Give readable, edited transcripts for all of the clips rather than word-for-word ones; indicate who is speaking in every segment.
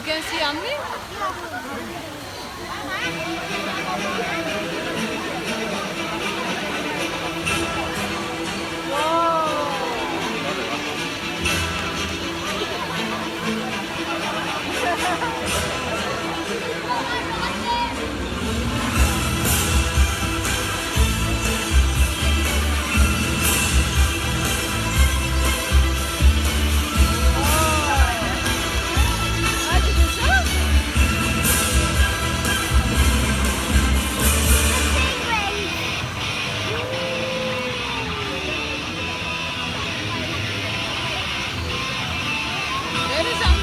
Speaker 1: You can see Ammi? Where is Ammi?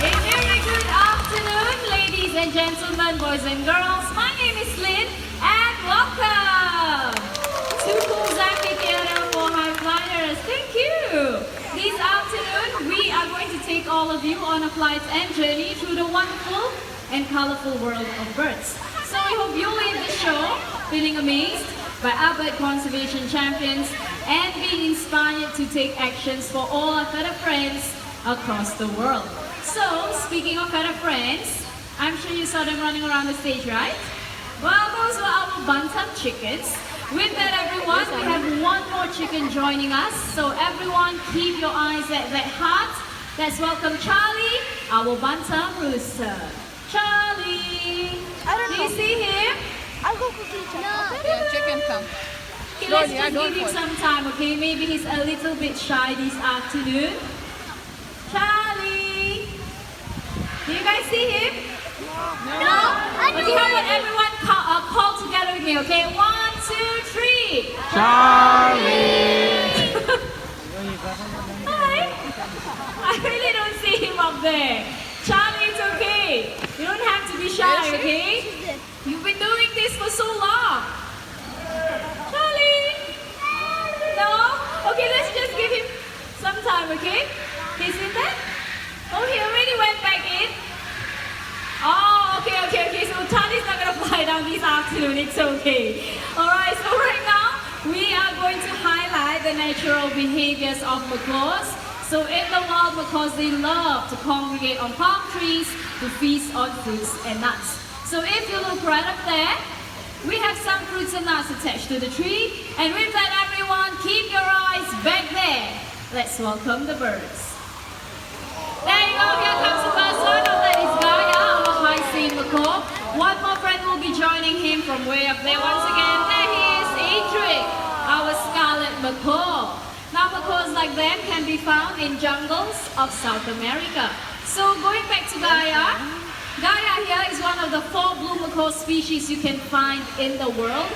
Speaker 2: A very good afternoon, ladies and gentlemen, boys and girls. My name is Lynn, and welcome to Kozaki Theater for High Flyers. Thank you. This afternoon, we are going to take all of you on a flight and journey through the wonderful and colorful world of birds. So I hope you leave the show feeling amazed by our bird conservation champions and being inspired to take actions for all our feather friends across the world. So, speaking of feather friends, I'm sure you saw them running around the stage, right? Well, those were our bantam chickens. With that, everyone, we have one more chicken joining us. So, everyone, keep your eyes at that heart. Let's welcome Charlie, our bantam rooster. Charlie! Do you see him?
Speaker 3: I'll go quickly check.
Speaker 1: Yeah, chicken come.
Speaker 2: Okay, let's
Speaker 1: Slowly, I
Speaker 2: just
Speaker 1: don't
Speaker 2: give him
Speaker 1: want.
Speaker 2: some time, okay? Maybe he's a little bit shy this afternoon. Charlie! Do you guys see him? No? Okay, how about everyone call together with me, okay? 1, 2, 3.
Speaker 4: Charlie!
Speaker 2: Hi! I really don't see him up there. Charlie, it's okay. You don't have to be shy, okay? You've been doing this for so long. Charlie! No? Okay, let's just give him some time, okay? He's in there? Oh, he already went back in? Oh, okay. So Charlie's not gonna fly down this afternoon. It's okay. Alright, so right now, we are going to highlight the natural behaviors of macaws. So in the wild, macaws, they love to congregate on palm trees to feast on fruits and nuts. So if you look right up there, we have some fruits and nuts attached to the tree. And with that, everyone, keep your eyes back there. Let's welcome the birds. There you go, here comes the first one. Oh, that is Gaia, our high-seen macaw. One more friend will be joining him from way up there once again. There he is, Adric, our scarlet macaw. Now, macaws like them can be found in jungles of South America. So going back to Gaia, Gaia here is one of the 4 blue macaw species you can find in the world.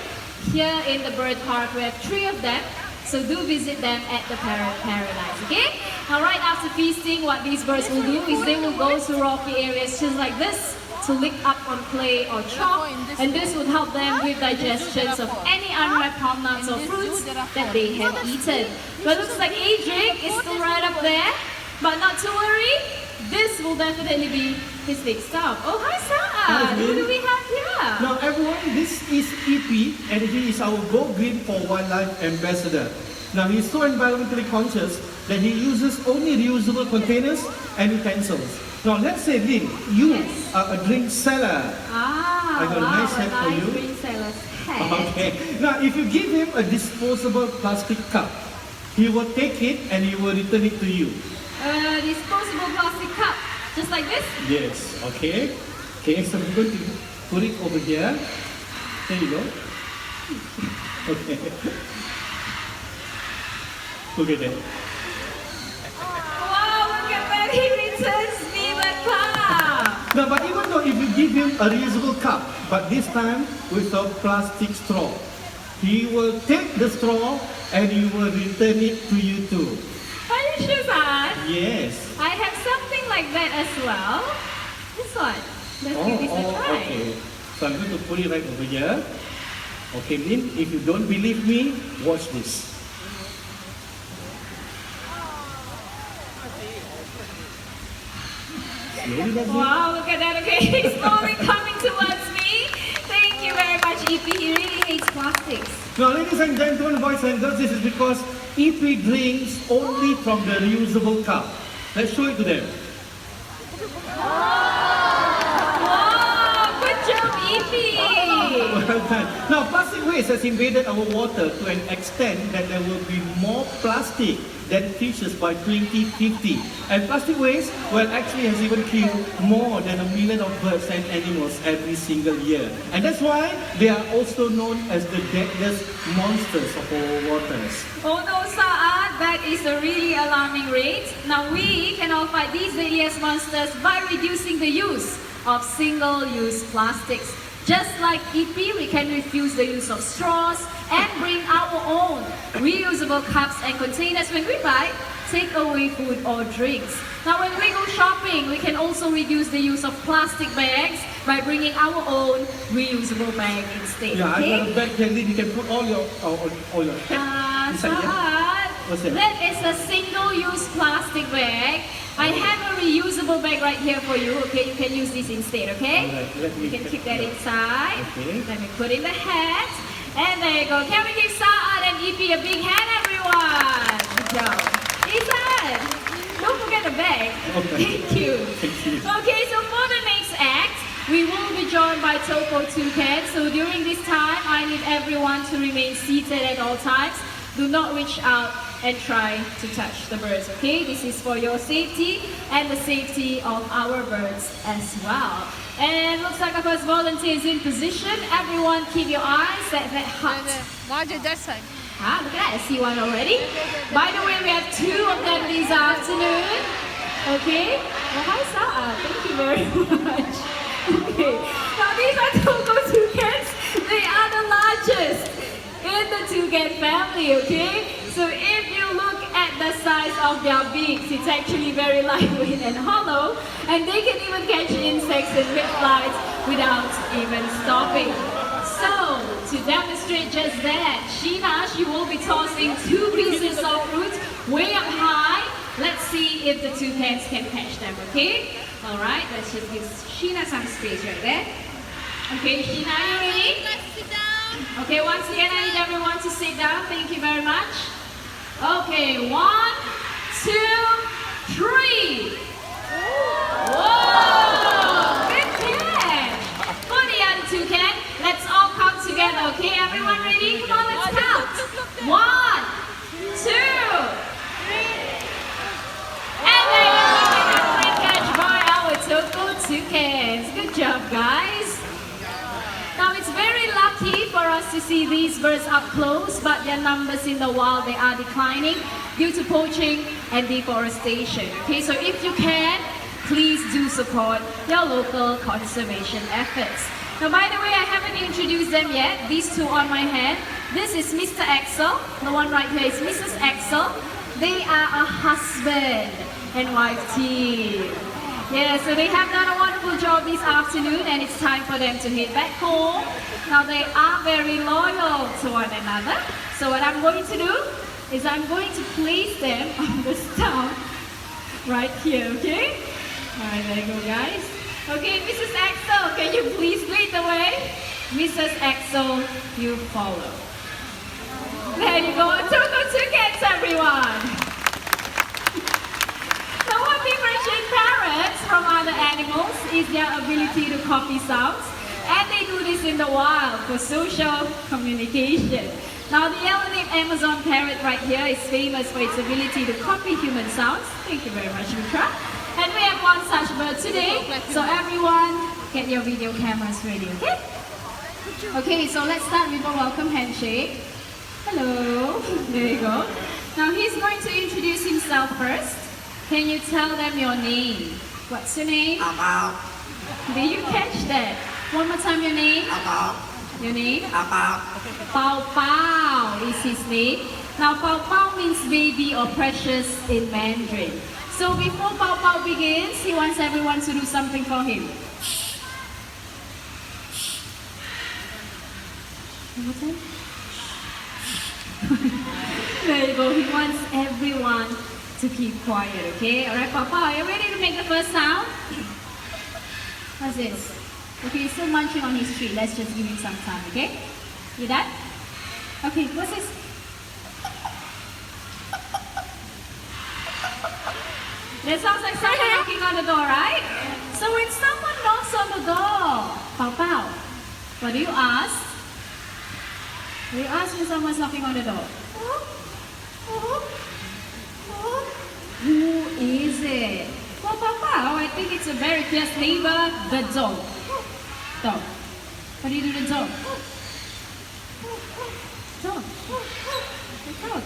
Speaker 2: Here in the bird park, we have 3 of them. So do visit them at the Parrot Paradise, okay? Now right after feasting, what these birds will do is they will go to rocky areas just like this to lick up on clay or chalk, and this would help them with digestions of any unripe palm nuts or fruits that they have eaten. But it looks like Adric is still right up there, but not to worry, this will definitely be his next stop. Oh, hi Sa'ad! Who do we have here?
Speaker 4: Now everyone, this is EP and he is our Go Green for Wildlife ambassador. Now he's so environmentally conscious that he uses only reusable containers and utensils. Now let's say Lynn, you are a drink seller.
Speaker 2: Ah,
Speaker 4: I got a
Speaker 2: wow,
Speaker 4: nice hat for you.
Speaker 2: green seller's hat.
Speaker 4: Okay. Now if you give him a disposable plastic cup, he will take it and he will return it to you.
Speaker 2: Disposable plastic cup, just like this?
Speaker 4: Yes, okay. Okay, so we're going to put it over here. There you go. Okay. Look at that.
Speaker 2: Wow, look at that, he returns me the cup!
Speaker 4: Now, but even though if you give him a reusable cup, but this time with a plastic straw, he will take the straw and he will return it to you too.
Speaker 2: Are you sure, Sa'ad?
Speaker 4: Yes.
Speaker 2: I have something like that as well. This one. Let's give this a try.
Speaker 4: Okay. So I'm going to put it right over here. Okay, Lynn, if you don't believe me, watch this. Slowly, Leslie.
Speaker 2: Wow, look at that. Okay, he's slowly coming towards me. Thank you very much, EP. He really hates plastics.
Speaker 4: Now, ladies and gentlemen, boys and girls, this is because EP drinks only from the reusable cup. Let's show it to them.
Speaker 2: Wow, good job, EP.
Speaker 4: Well done. Now, plastic waste has invaded our water to an extent that there will be more plastic than fishes by 2050. And plastic waste, well, actually has even killed more than 1 million of birds and animals every single year. And that's why they are also known as the deadliest monsters of our waters.
Speaker 2: Oh no, Saad, that is a really alarming rate. Now we can all fight these deadliest monsters by reducing the use of single-use plastics. Just like EP, we can refuse the use of straws and bring our own reusable cups and containers when we buy take-away food or drinks. Now when we go shopping, we can also reduce the use of plastic bags by bringing our own reusable bag instead.
Speaker 4: Yeah,
Speaker 2: okay?
Speaker 4: I got a bag handy. You can put all your inside here.
Speaker 2: Saad,
Speaker 4: What's that?
Speaker 2: that is a single-use plastic bag. I have a reusable bag right here for you. Okay, you can use this instead. Okay,
Speaker 4: Alright, let me
Speaker 2: you can
Speaker 4: get
Speaker 2: keep that inside.
Speaker 4: Okay.
Speaker 2: Let me put in the hat, and there you go. Can we give Saad and EP a big hand, everyone? Good job. Ethan, don't forget the bag.
Speaker 4: Okay.
Speaker 2: Thank you.
Speaker 4: Thank you.
Speaker 2: Okay, so for the next act, we will be joined by Toko Toucan. So during this time, I need everyone to remain seated at all times. Do not reach out and try to touch the birds, okay? This is for your safety and the safety of our birds as well. And looks like our first volunteer is in position. Everyone keep your eyes at that hut.
Speaker 1: Roger, that side.
Speaker 2: Ah, look at that, I see one already. By the way, we have 2 of them this afternoon. Okay? Well, hi, Saad. Thank you very much. Okay. Now, these are Togo toucans. They are the largest in the toucan family, okay? So if you look at the size of their beaks, it's actually very lightweight and hollow, and they can even catch insects and mid-flight without even stopping. So, to demonstrate just that, Sheena, she will be tossing 2 pieces of fruit way up high. Let's see if the toucans can catch them, okay? Alright, let's just give Sheena some space right there. Okay, Sheena, are you ready?
Speaker 1: Let's sit down.
Speaker 2: Okay, once again, I need everyone to sit down. Thank you very much. Okay, 1, 2, 3. Whoa! Good catch! For the other toucan, let's all come together, okay? Everyone ready? Come on, let's count. 1, 2, 3. And there you go, a great catch by our Toko toucans. Good job, guys. Now it's very lucky for us to see these birds up close, but their numbers in the wild, they are declining due to poaching and deforestation. Okay, so if you can, please do support your local conservation efforts. Now, by the way, I haven't introduced them yet. These 2 on my hand. This is Mr. Axel. The one right here is Mrs. Axel. They are a husband and wife team. Yeah, so they have done a wonderful job this afternoon, and it's time for them to head back home. Now they are very loyal to one another. So what I'm going to do is I'm going to place them on the stump right here, okay? Alright, there you go, guys. Okay, Mrs. Axel, can you please lead the way? Mrs. Axel, you follow. There you go, Toko toucans, everyone. Now, what differentiates parrots from other animals is their ability to copy sounds, and they do this in the wild for social communication. Now, the yellow-named Amazon parrot right here is famous for its ability to copy human sounds. Thank you very much, Mitra. And we have one such bird today, so everyone get your video cameras ready, okay? Okay, so let's start with a welcome handshake. Hello, there you go. Now, he's going to introduce himself first. Can you tell them your name? What's your name?
Speaker 3: About,
Speaker 2: Did you catch that? One more time, your name?
Speaker 3: about,
Speaker 2: Your name?
Speaker 3: about,
Speaker 2: Pao Pao is his name. Now, Pao Pao means baby or precious in Mandarin. So before Pao Pao begins, he wants everyone to do something for him. One more time. There you go. He wants everyone to keep quiet, okay? Alright, Pao Pao, are you ready to make the first sound? What's this? Okay, he's still munching on his treat. Let's just give him some time, okay? You done? Okay, what's this? That sounds like someone knocking on the door, right? So when someone knocks on the door, Pao Pao, what do you ask? What do you ask when someone's knocking on the door? Who is it? Well, Pao Pao, I think it's a very close neighbor, the dog. Dog. What do you do to the dog? Dog. The dog.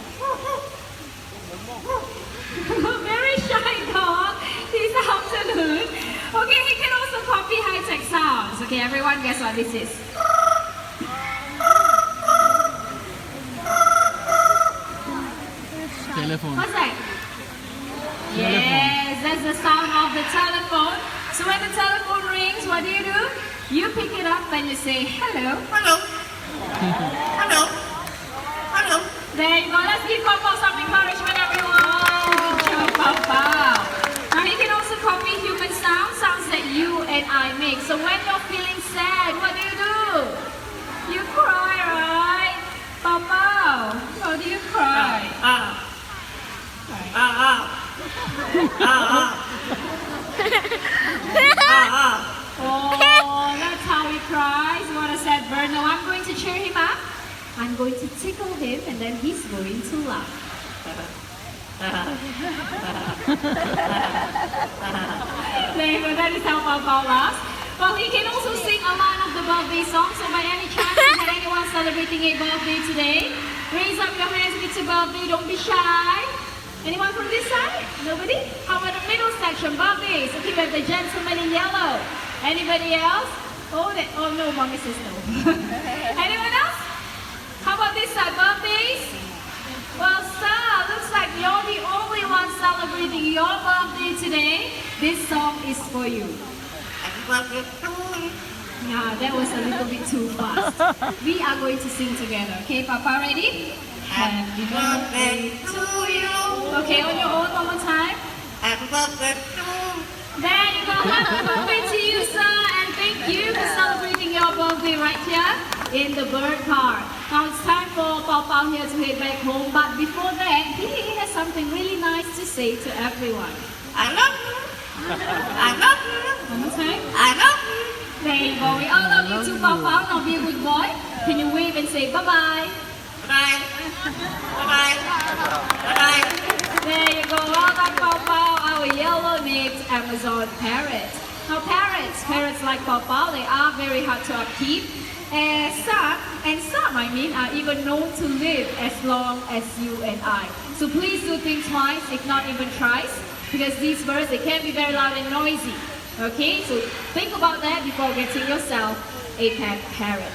Speaker 2: Very shy dog this afternoon. Okay, he can also copy high-tech sounds. Okay, everyone, guess what this is?
Speaker 3: Telephone.
Speaker 2: What's that? Yes, that's the sound of the telephone. So when the telephone rings, what do? You pick it up and you say, hello.
Speaker 5: Hello. Hello. Hello.
Speaker 2: There you go. Let's give Pao Pao some encouragement, everyone. Good job, Pao Pao. Now he can also copy human sounds that you and I make. So when you're feeling sad, what do? You cry, right? Pao Pao, how do you cry? Oh, that's how he cries. What a sad bird. Now I'm going to cheer him up. I'm going to tickle him and then he's going to laugh. There you go, that is how Pao Pao laughs. Well, he can also sing a line of the birthday song. So by any chance, is there anyone celebrating a birthday today? Raise up your hands if it's a birthday, don't be shy. Anyone from this side? Nobody? How about the middle section, birthdays? Okay, we have the gentleman in yellow. Anybody else? Oh no, mommy says no. Anyone else? How about this side, birthdays? Well, sir, looks like you're the only one celebrating your birthday today. This song is for you. Yeah, that was a little bit too fast. We are going to sing together. Okay, Papa, ready? Happy birthday to you. Okay, on your own, one more time.
Speaker 5: Happy birthday to you.
Speaker 2: There you go. Happy birthday to you, sir. And thank you for celebrating your birthday right here in the bird car. Now it's time for Pao Pao here to head back home. But before that, he has something really nice to say to everyone.
Speaker 5: I love you. I love you.
Speaker 2: One more time.
Speaker 5: I love you.
Speaker 2: There you go. We all love you too, Pao Pao. Now be a good boy. Can you wave and say bye-bye?
Speaker 5: Bye. Bye. Bye.
Speaker 2: There you go. Well done, Pao Pao, our yellow-necked Amazon parrot. Now parrots like Pao Pao, they are very hard to upkeep. And some, are even known to live as long as you and I. So please do think twice, if not even thrice, because these birds, they can be very loud and noisy. Okay, so think about that before getting yourself a pet parrot.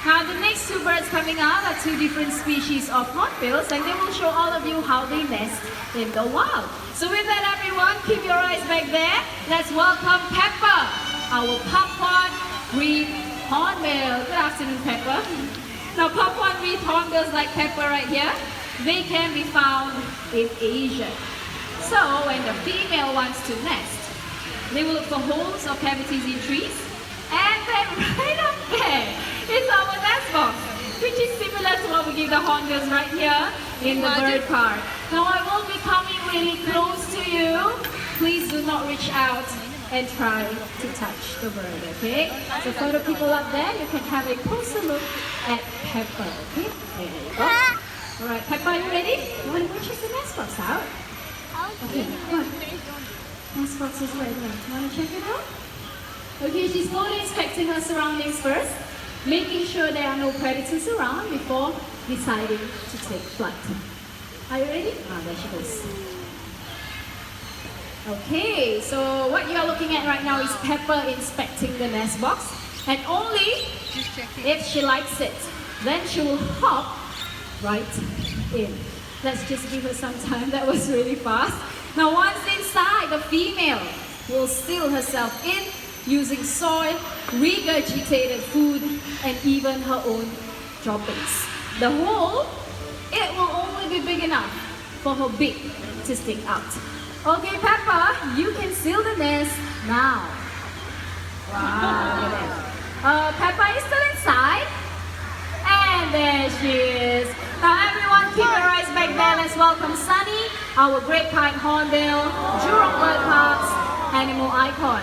Speaker 2: Now the next two birds coming out are two different species of hornbills, and they will show all of you how they nest in the wild. So with that, everyone, keep your eyes back there. Let's welcome Pepper, our Papuan Reed hornbill. Good afternoon, Pepper. Now Papuan Reed hornbills like Pepper right here, they can be found in Asia. So when the female wants to nest, they will look for holes or cavities in trees, and then right up there is our nest box, which is similar to what we give the hornbills right here in the bird park. Now I will be coming really close to you. Please do not reach out and try to touch the bird, okay? So for the people up there, you can have a closer look at Pepper, okay? There you go. All right, Pepper, are you ready? You want to go check the nest box out? Okay, come on. Nest box is right there. Want to check it out? Okay, she's slowly inspecting her surroundings first, making sure there are no predators around before deciding to take flight. Are you ready? There she goes. Okay, so what you are looking at right now is Pepper inspecting the nest box, and only if she likes it, then she will hop right in. Let's just give her some time. That was really fast. Now once inside, the female will seal herself in using soil, regurgitated food, and even her own droppings. The hole, it will only be big enough for her beak to stick out. Okay, Pepper, you can seal the nest now. Wow, look at that. Peppa is still inside. And there she is. Now everyone keep your eyes back there. Let's welcome Sunny, our great kite hornbill, Jorung Bird Park's animal icon.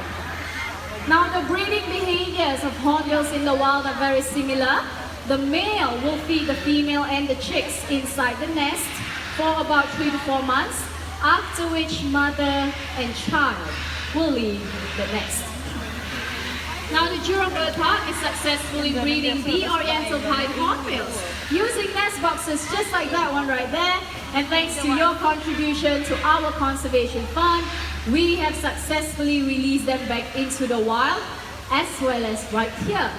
Speaker 2: Now the breeding behaviors of hornbills in the wild are very similar. The male will feed the female and the chicks inside the nest for about 3 to 4 months, after which mother and child will leave the nest. Now the Jorung Bird Park is successfully breeding the Oriental Pied Hornbills using nest boxes just like that one right there. And thanks to your contribution to our conservation fund, we have successfully released them back into the wild, as well as right here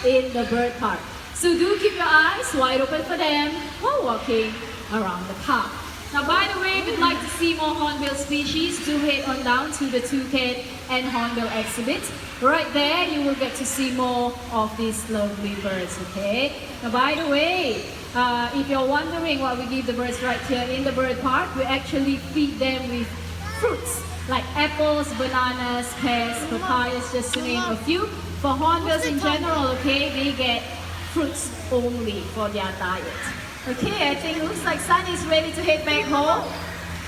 Speaker 2: in the bird park. So do keep your eyes wide open for them while walking around the park. Now, by the way, if you'd like to see more hornbill species, do head on down to the toucan and hornbill exhibit. Right there, you will get to see more of these lovely birds, okay? Now, by the way, if you're wondering what we give the birds right here in the bird park, we actually feed them with fruits like apples, bananas, pears, papayas, just to name a few. For hornbills in general, okay, they get fruits only for their diet. Okay, I think it looks like Sunny is ready to head back home.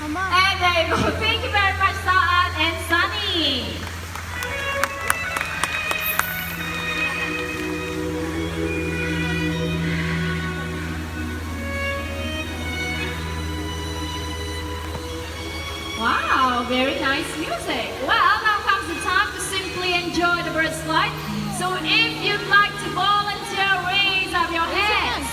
Speaker 2: And there you go. Thank you very much, Sa'ad and Sunny. Wow, very nice music. Well, now comes the time to simply enjoy the bird's flight. So if you'd like to volunteer, raise up your hands.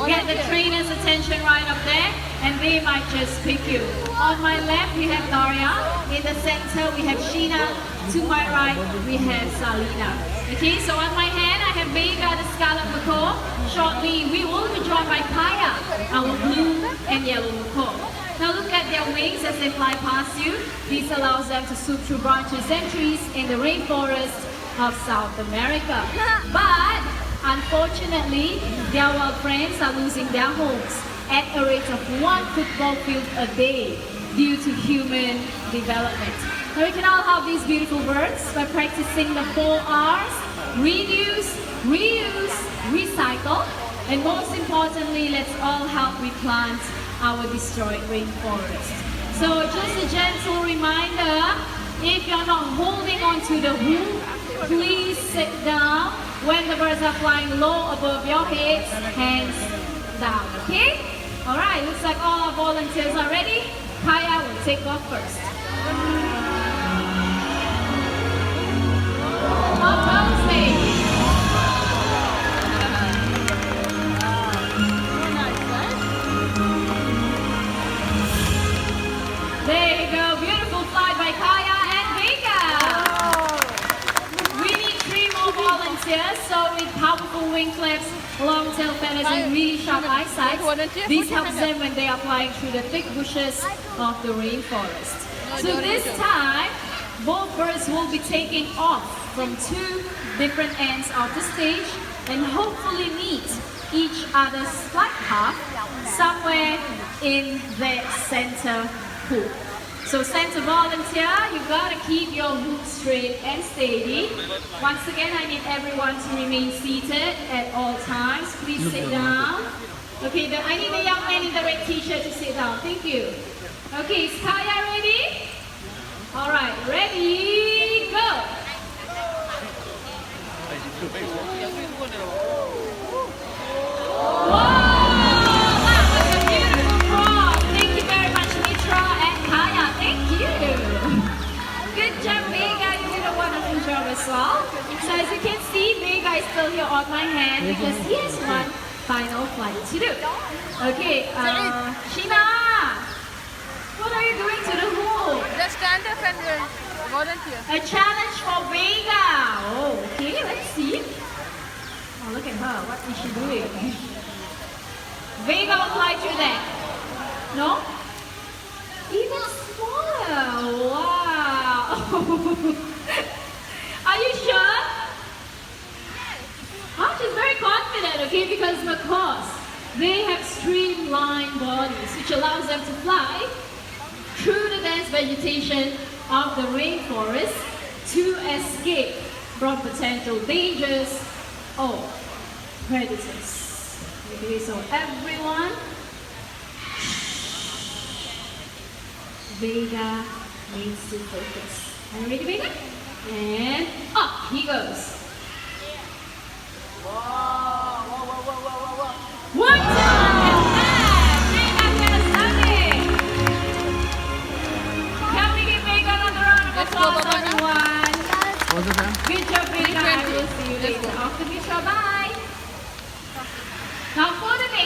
Speaker 2: Get the trainer's attention right up there, and they might just pick you. On my left, we have Daria. In the center, we have Sheena. To my right, we have Salina. Okay, so on my hand, I have Vega, the scarlet macaw. Shortly, we will be joined by Kaya, our blue and yellow macaw. Now look at their wings as they fly past you. This allows them to swoop through branches and trees in the rainforest of South America. But unfortunately, their wild friends are losing their homes at a rate of 1 football field a day due to human development. Now we can all help these beautiful birds by practicing the 4 R's: reduce, reuse, recycle, and most importantly, let's all help replant our destroyed rainforest. So just a gentle reminder, if you're not holding on to the hoop, please sit down. When the birds are flying low above your heads, hands down, okay? All right, looks like all our volunteers are ready. Kaya will take off first. Up on stage. There you go, beautiful flight by Kaya and Vega. We need 3 more volunteers, so with powerful wing flaps, long tail feathers, and really sharp eyesight, this helps them when they are flying through the thick bushes of the rainforest. So this time, both birds will be taking off from 2 different ends of the stage and hopefully meet each other's flight path somewhere in their center hoop. So center volunteer, you gotta keep your hoop straight and steady. Once again, I need everyone to remain seated at all times. Please sit down. Okay, I need the young man in the red t-shirt to sit down. Thank you. Okay, is Kaya ready? All right, ready, go. Whoa! Good job, Vega. You did a wonderful job as well. So as you can see, Vega is still here on my hand because he has one final flight to do. Okay, Sheena, what are you doing to the hoop?
Speaker 1: Just stand up and volunteer.
Speaker 2: A challenge for Vega. Oh, okay, let's see. Oh, look at her. What is she doing? Vega will fly through that. No? Even smaller. Wow. Are you sure? Oh, she's very confident, okay, because macaws, they have streamlined bodies, which allows them to fly through the dense vegetation of the rainforest to escape from potential dangers or predators. Okay, so everyone, Vega needs to focus. Are you ready, Vega? And up he goes. One time! Vega has done it! Can we give Vega another round of
Speaker 1: Let's go,
Speaker 2: applause,
Speaker 1: Baba.
Speaker 2: everyone?
Speaker 1: Both of them.
Speaker 2: Good job, Vega. I will see you
Speaker 1: Let's
Speaker 2: later
Speaker 1: go.
Speaker 2: after the show. Bye!